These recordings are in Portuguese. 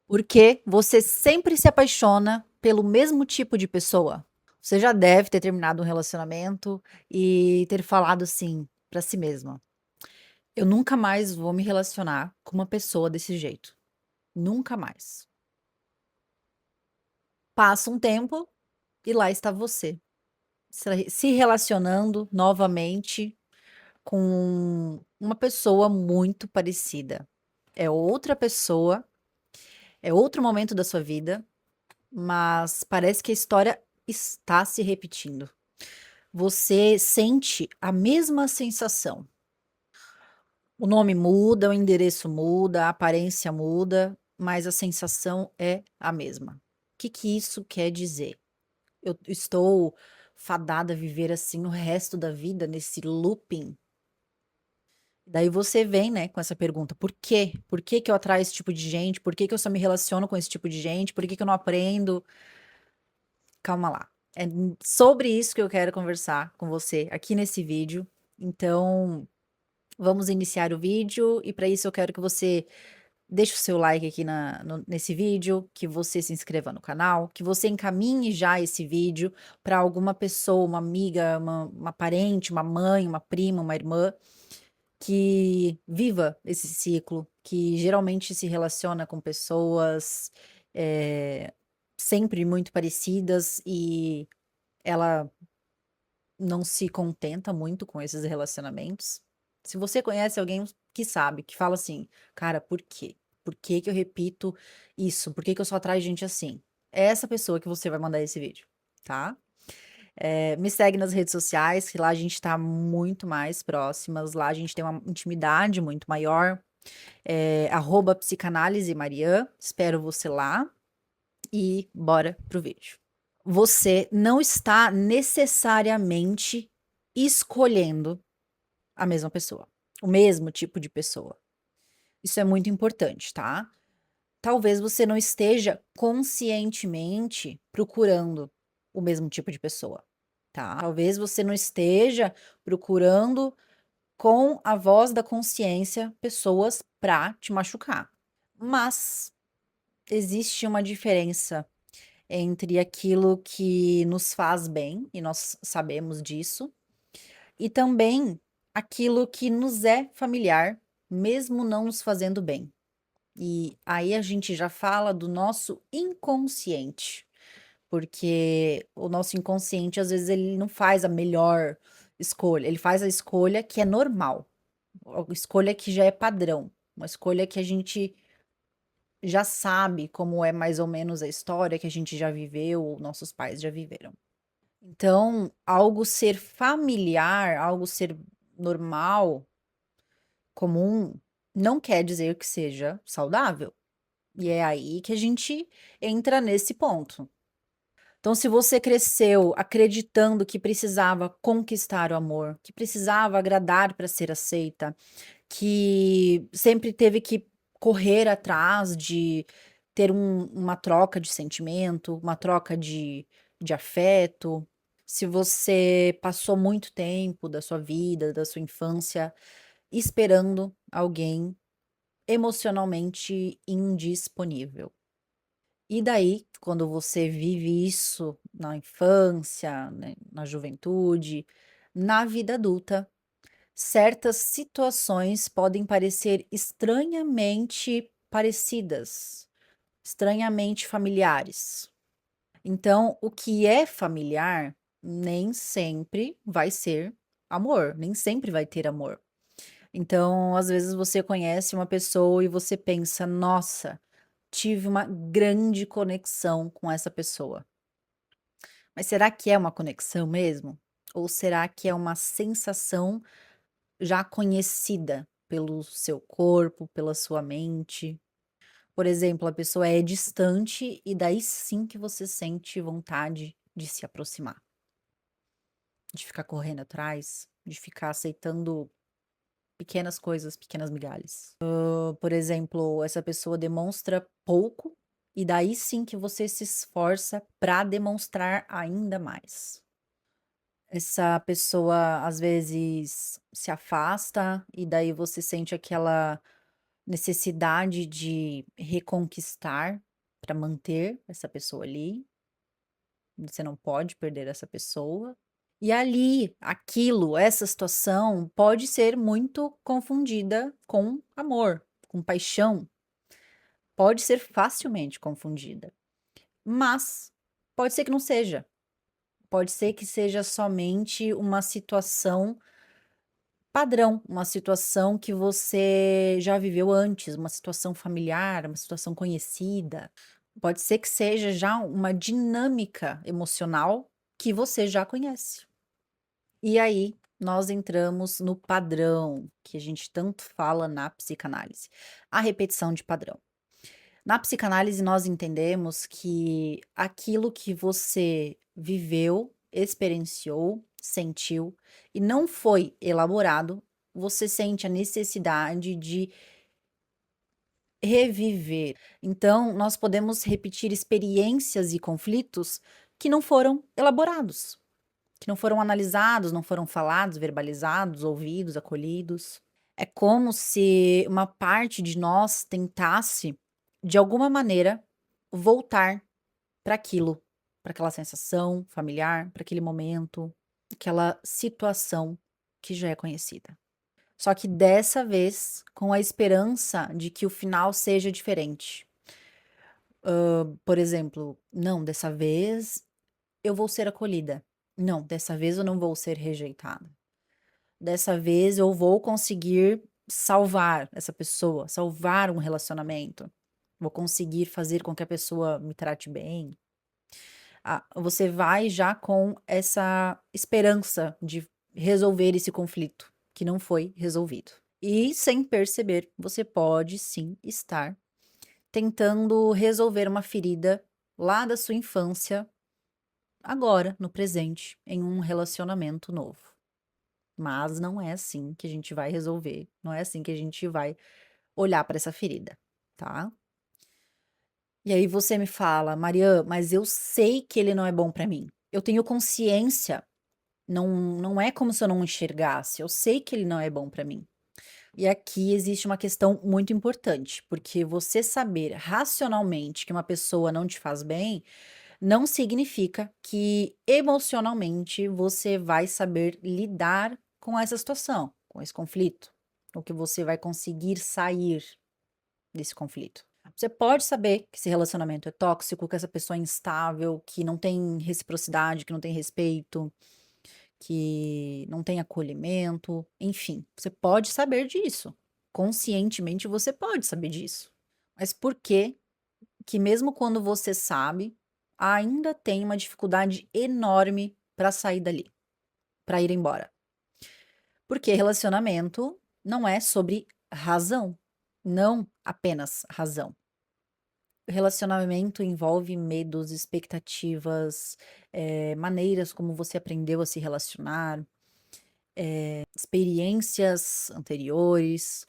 Porque você sempre se apaixona pelo mesmo tipo de pessoa? Você já deve ter terminado um relacionamento e ter falado assim pra si mesma: "Eu nunca mais vou me relacionar com uma pessoa desse jeito, nunca mais". Passa um tempo e lá está você, se relacionando novamente com uma pessoa muito parecida. É outra pessoa, é outro momento da sua vida, mas parece que a história está se repetindo. Você sente a mesma sensação. O nome muda, o endereço muda, a aparência muda, mas a sensação é a mesma. O que que isso quer dizer? Eu estou fadada a viver assim o resto da vida nesse looping? Daí você vem, né, com essa pergunta: "Por quê? Por que que eu atraio esse tipo de gente? Por que que eu só me relaciono com esse tipo de gente? Por que que eu não aprendo?". Calma lá. É sobre isso que eu quero conversar com você aqui nesse vídeo. Então, vamos iniciar o vídeo e para isso eu quero que você deixe o seu like aqui nesse vídeo, que você se inscreva no canal, que você encaminhe já esse vídeo para alguma pessoa, uma amiga, uma parente, uma mãe, uma prima, uma irmã, que viva esse ciclo, que geralmente se relaciona com pessoas, eh, sempre muito parecidas e ela não se contenta muito com esses relacionamentos. Se você conhece alguém que sabe, que fala assim: "Cara, por quê? Por que que eu repito isso? Por que que eu só atraio gente assim?". É essa pessoa que você vai mandar esse vídeo, tá? Me segue nas redes sociais, que lá a gente tá muito mais próximas, lá a gente tem uma intimidade muito maior, @psicanalisemarian, espero você lá e bora pro vídeo. Você não está necessariamente escolhendo a mesma pessoa, o mesmo tipo de pessoa. Isso é muito importante, tá? Talvez você não esteja conscientemente procurando o mesmo tipo de pessoa, tá? Talvez você não esteja procurando com a voz da consciência pessoas pra te machucar. Mas existe uma diferença entre aquilo que nos faz bem, e nós sabemos disso, e também aquilo que nos é familiar, mesmo não nos fazendo bem. E aí a gente já fala do nosso inconsciente, porque o nosso inconsciente, às vezes, ele não faz a melhor escolha, ele faz a escolha que é normal, a escolha que já é padrão, uma escolha que a gente já sabe como é mais ou menos a história que a gente já viveu, nossos pais já viveram. Então, algo ser familiar, algo ser normal, comum, não quer dizer que seja saudável. E é aí que a gente entra nesse ponto. Então, se você cresceu acreditando que precisava conquistar o amor, que precisava agradar para ser aceita, que sempre teve que correr atrás de ter uma troca de sentimento, uma troca de afeto. Se você passou muito tempo da sua vida, da sua infância, esperando alguém emocionalmente indisponível. E daí, quando você vive isso na infância, né, na juventude, na vida adulta, certas situações podem parecer estranhamente parecidas, estranhamente familiares. Então, o que é familiar nem sempre vai ser amor, nem sempre vai ter amor. Então, às vezes você conhece uma pessoa e você pensa: "Nossa, tive uma grande conexão com essa pessoa". Mas será que é uma conexão mesmo? Ou será que é uma sensação já conhecida pelo seu corpo, pela sua mente? Por exemplo, a pessoa é distante e daí sim que você sente vontade de se aproximar, de ficar correndo atrás, de ficar aceitando pequenas coisas, pequenas migalhas. Por exemplo, essa pessoa demonstra pouco e daí sim que você se esforça para demonstrar ainda mais. Essa pessoa às vezes se afasta e daí você sente aquela necessidade de reconquistar para manter essa pessoa ali. Você não pode perder essa pessoa. E ali, aquilo, essa situação pode ser muito confundida com amor, com paixão. Pode ser facilmente confundida. Mas pode ser que não seja. Pode ser que seja somente uma situação padrão, uma situação que você já viveu antes, uma situação familiar, uma situação conhecida. Pode ser que seja já uma dinâmica emocional que você já conhece. E aí nós entramos no padrão, que a gente tanto fala na psicanálise, a repetição de padrão. Na psicanálise, nós entendemos que aquilo que você viveu, experienciou, sentiu e não foi elaborado, você sente a necessidade de reviver. Então, nós podemos repetir experiências e conflitos que não foram elaborados, que não foram analisados, não foram falados, verbalizados, ouvidos, acolhidos. É como se uma parte de nós tentasse, de alguma maneira, voltar para aquilo, para aquela sensação familiar, para aquele momento, aquela situação que já é conhecida. Só que dessa vez, com a esperança de que o final seja diferente. Por exemplo, não, dessa vez eu vou ser acolhida. Não, dessa vez eu não vou ser rejeitada. Dessa vez eu vou conseguir salvar essa pessoa, salvar um relacionamento. Vou conseguir fazer com que a pessoa me trate bem. Você vai já com essa esperança de resolver esse conflito que não foi resolvido. E sem perceber, você pode sim estar tentando resolver uma ferida lá da sua infância, agora, no presente, em um relacionamento novo. Mas não é assim que a gente vai resolver, não é assim que a gente vai olhar para essa ferida, tá? E aí você me fala: "Marian, mas eu sei que ele não é bom para mim. Eu tenho consciência, não é como se eu não enxergasse, eu sei que ele não é bom para mim". E aqui existe uma questão muito importante, porque você saber racionalmente que uma pessoa não te faz bem, não significa que emocionalmente você vai saber lidar com essa situação, com esse conflito, ou que você vai conseguir sair desse conflito. Você pode saber que esse relacionamento é tóxico, que essa pessoa é instável, que não tem reciprocidade, que não tem respeito, que não tem acolhimento, enfim, você pode saber disso. Conscientemente você pode saber disso. Mas por que que mesmo quando você sabe, ainda tem uma dificuldade enorme para sair dali, para ir embora? Porque relacionamento não é sobre razão, não apenas razão. Relacionamento envolve medos, expectativas, maneiras como você aprendeu a se relacionar, experiências anteriores.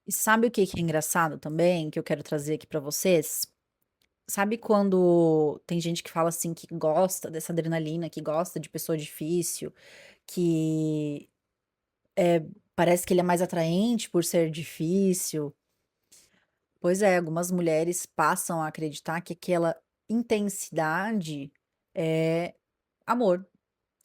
E sabe o que que é engraçado também, que eu quero trazer aqui pra vocês? Sabe quando tem gente que fala assim que gosta dessa adrenalina, que gosta de pessoa difícil, que parece que ele é mais atraente por ser difícil? Pois é, algumas mulheres passam a acreditar que aquela intensidade é amor.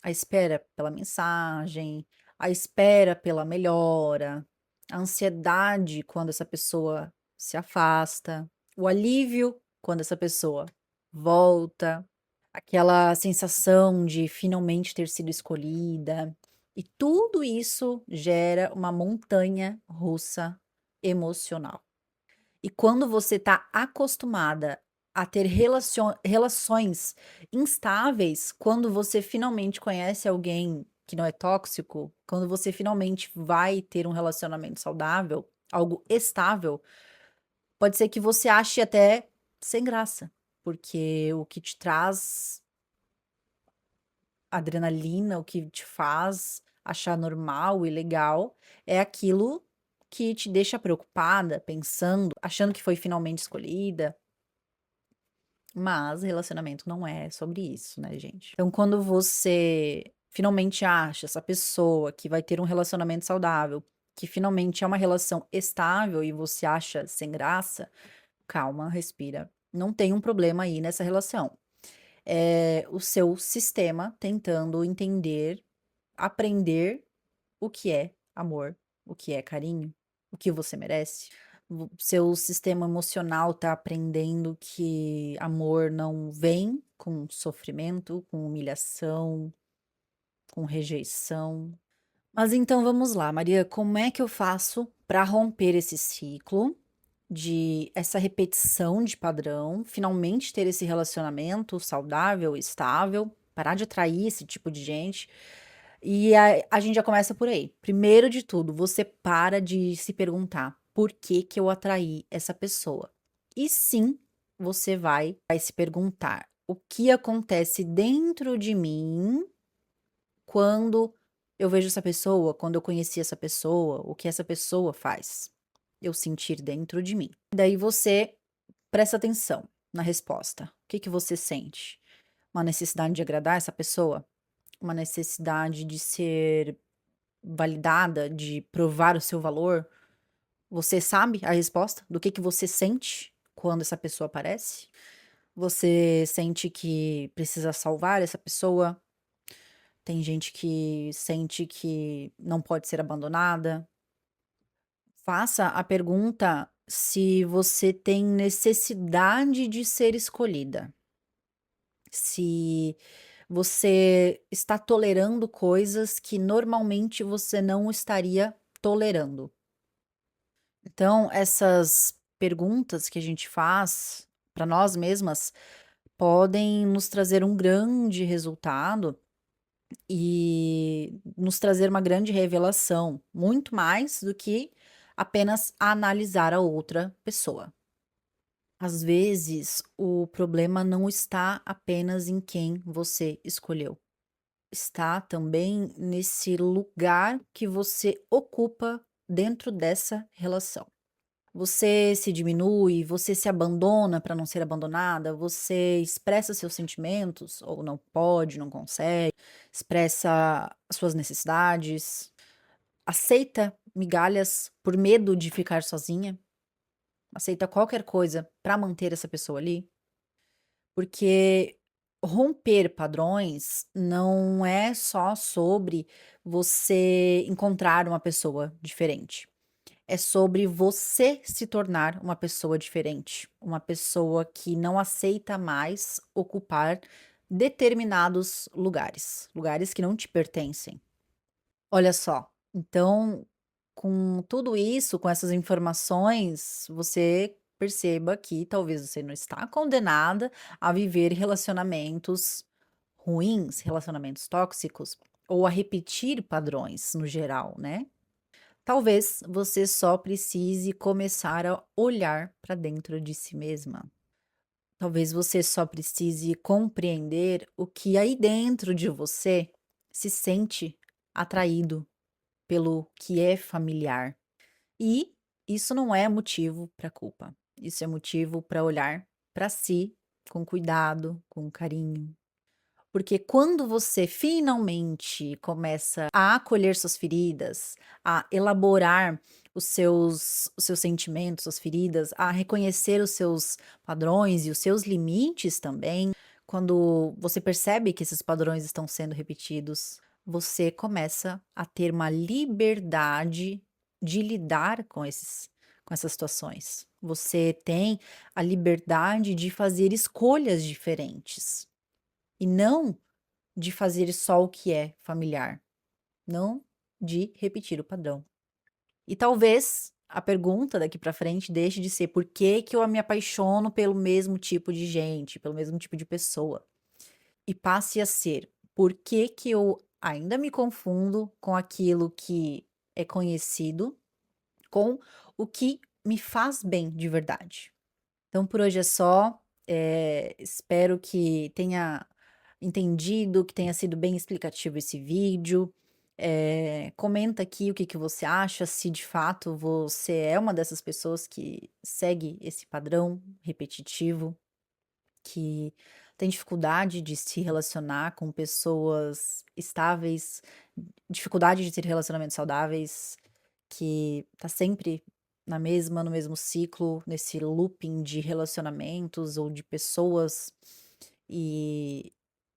A espera pela mensagem, a espera pela melhora, a ansiedade quando essa pessoa se afasta, o alívio quando essa pessoa volta, aquela sensação de finalmente ter sido escolhida. E tudo isso gera uma montanha russa emocional. E quando você está acostumada a ter relações instáveis, quando você finalmente conhece alguém que não é tóxico, quando você finalmente vai ter um relacionamento saudável, algo estável, pode ser que você ache até sem graça, porque o que te traz adrenalina, o que te faz achar normal e legal, é aquilo que te deixa preocupada, pensando, achando que foi finalmente escolhida. Mas relacionamento não é sobre isso, né, gente? Então, quando você finalmente acha essa pessoa que vai ter um relacionamento saudável, que finalmente é uma relação estável e você acha sem graça, calma, respira. Não tem um problema aí nessa relação. É o seu sistema tentando entender, aprender o que é amor, o que é carinho, o que você merece. Seu sistema emocional tá aprendendo que amor não vem com sofrimento, com humilhação, com rejeição. Mas então vamos lá, Maria, como é que eu faço para romper esse ciclo de essa repetição de padrão, finalmente ter esse relacionamento saudável, estável, parar de atrair esse tipo de gente? E a gente já começa por aí. Primeiro de tudo, você para de se perguntar por que que eu atraí essa pessoa. E sim, você vai se perguntar o que acontece dentro de mim quando eu vejo essa pessoa, quando eu conheci essa pessoa, o que essa pessoa faz eu sentir dentro de mim. Daí você presta atenção na resposta. O que que você sente? Uma necessidade de agradar essa pessoa? Uma necessidade de ser validada, de provar o seu valor? Você sabe a resposta do que você sente quando essa pessoa aparece? Você sente que precisa salvar essa pessoa? Tem gente que sente que não pode ser abandonada. Faça a pergunta se você tem necessidade de ser escolhida. Se você está tolerando coisas que normalmente você não estaria tolerando. Então, essas perguntas que a gente faz para nós mesmas podem nos trazer um grande resultado e nos trazer uma grande revelação, muito mais do que apenas analisar a outra pessoa. Às vezes, o problema não está apenas em quem você escolheu, está também nesse lugar que você ocupa dentro dessa relação. Você se diminui, você se abandona para não ser abandonada, você expressa seus sentimentos, ou não pode, não consegue, expressa as suas necessidades, aceita migalhas por medo de ficar sozinha, aceita qualquer coisa para manter essa pessoa ali, porque romper padrões não é só sobre você encontrar uma pessoa diferente. É sobre você se tornar uma pessoa diferente, uma pessoa que não aceita mais ocupar determinados lugares, lugares que não te pertencem. Olha só, então, com tudo isso, com essas informações, você perceba que talvez você não está condenada a viver relacionamentos ruins, relacionamentos tóxicos, ou a repetir padrões no geral, né? Talvez você só precise começar a olhar para dentro de si mesma. Talvez você só precise compreender o que aí dentro de você se sente atraído pelo que é familiar. E isso não é motivo para culpa. Isso é motivo para olhar para si com cuidado, com carinho. Porque quando você finalmente começa a acolher suas feridas, a elaborar os seus sentimentos, suas feridas, a reconhecer os seus padrões e os seus limites também, quando você percebe que esses padrões estão sendo repetidos, você começa a ter uma liberdade de lidar com essas situações. Você tem a liberdade de fazer escolhas diferentes. E não de fazer só o que é familiar, não de repetir o padrão. E talvez a pergunta daqui para frente deixe de ser por que que eu me apaixono pelo mesmo tipo de gente, pelo mesmo tipo de pessoa, e passe a ser por que que eu ainda me confundo com aquilo que é conhecido, com o que me faz bem de verdade. Então por hoje é só, espero que tenha entendido, que tenha sido bem explicativo esse vídeo. Comenta aqui o que que você acha, se de fato você é uma dessas pessoas que segue esse padrão repetitivo, que tem dificuldade de se relacionar com pessoas estáveis, dificuldade de ter relacionamentos saudáveis, que tá sempre no mesmo ciclo, nesse looping de relacionamentos ou de pessoas. E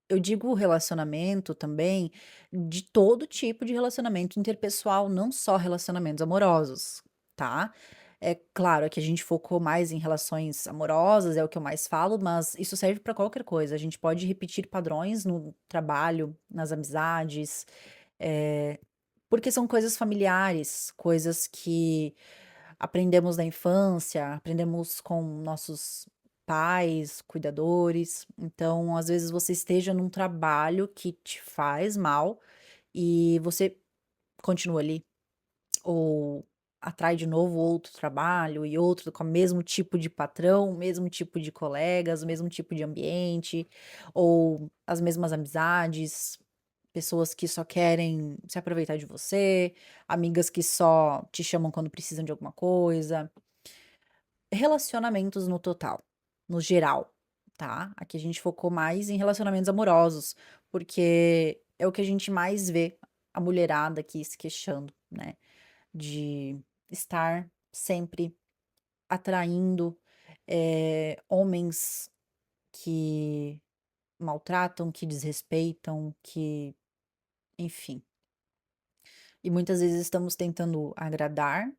eu digo relacionamento também de todo tipo de relacionamento interpessoal, não só relacionamentos amorosos, tá? É claro que a gente focou mais em relações amorosas, é o que eu mais falo, mas isso serve para qualquer coisa. A gente pode repetir padrões no trabalho, nas amizades, eh, porque são coisas familiares, coisas que aprendemos na infância, aprendemos com nossos pais, cuidadores. Então, às vezes você esteja num trabalho que te faz mal e você continua ali, ou atrai de novo outro trabalho e outro com o mesmo tipo de patrão, mesmo tipo de colegas, o mesmo tipo de ambiente, ou as mesmas amizades, pessoas que só querem se aproveitar de você, amigas que só te chamam quando precisam de alguma coisa. Relacionamentos no total, no geral, tá? Aqui a gente focou mais em relacionamentos amorosos, porque é o que a gente mais vê a mulherada aqui se queixando, né? De estar sempre atraindo, homens que maltratam, que desrespeitam, que, enfim. E muitas vezes estamos tentando agradar,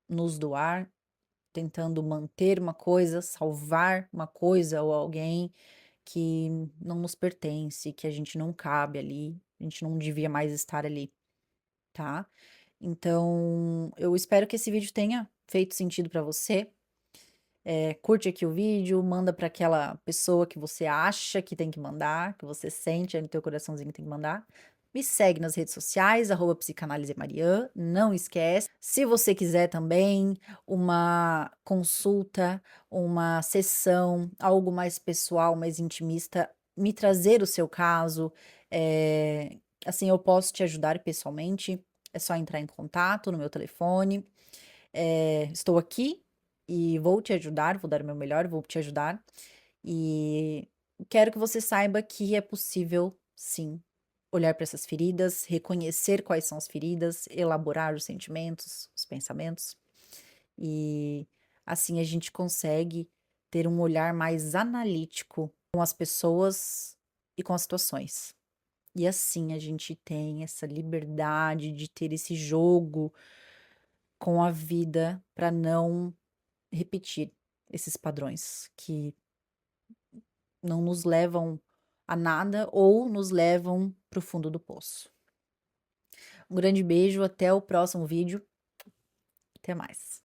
nos doar, tentando manter uma coisa, salvar uma coisa ou alguém que não nos pertence, que a gente não cabe ali, a gente não devia mais estar ali, tá? Então, eu espero que esse vídeo tenha feito sentido para você. Curte aqui o vídeo, manda para aquela pessoa que você acha que tem que mandar, que você sente aí no teu coraçãozinho que tem que mandar. Me segue nas redes sociais, @psicanalisemarian. Não esquece. Se você quiser também uma consulta, uma sessão, algo mais pessoal, mais intimista, me trazer o seu caso, assim eu posso te ajudar pessoalmente. É só entrar em contato no meu telefone. Estou aqui e vou te ajudar, vou dar o meu melhor, vou te ajudar. E quero que você saiba que é possível, sim, olhar para essas feridas, reconhecer quais são as feridas, elaborar os sentimentos, os pensamentos, e assim a gente consegue ter um olhar mais analítico com as pessoas e com as situações. E assim a gente tem essa liberdade de ter esse jogo com a vida para não repetir esses padrões que não nos levam a nada ou nos levam para o fundo do poço. Um grande beijo, até o próximo vídeo. Até mais.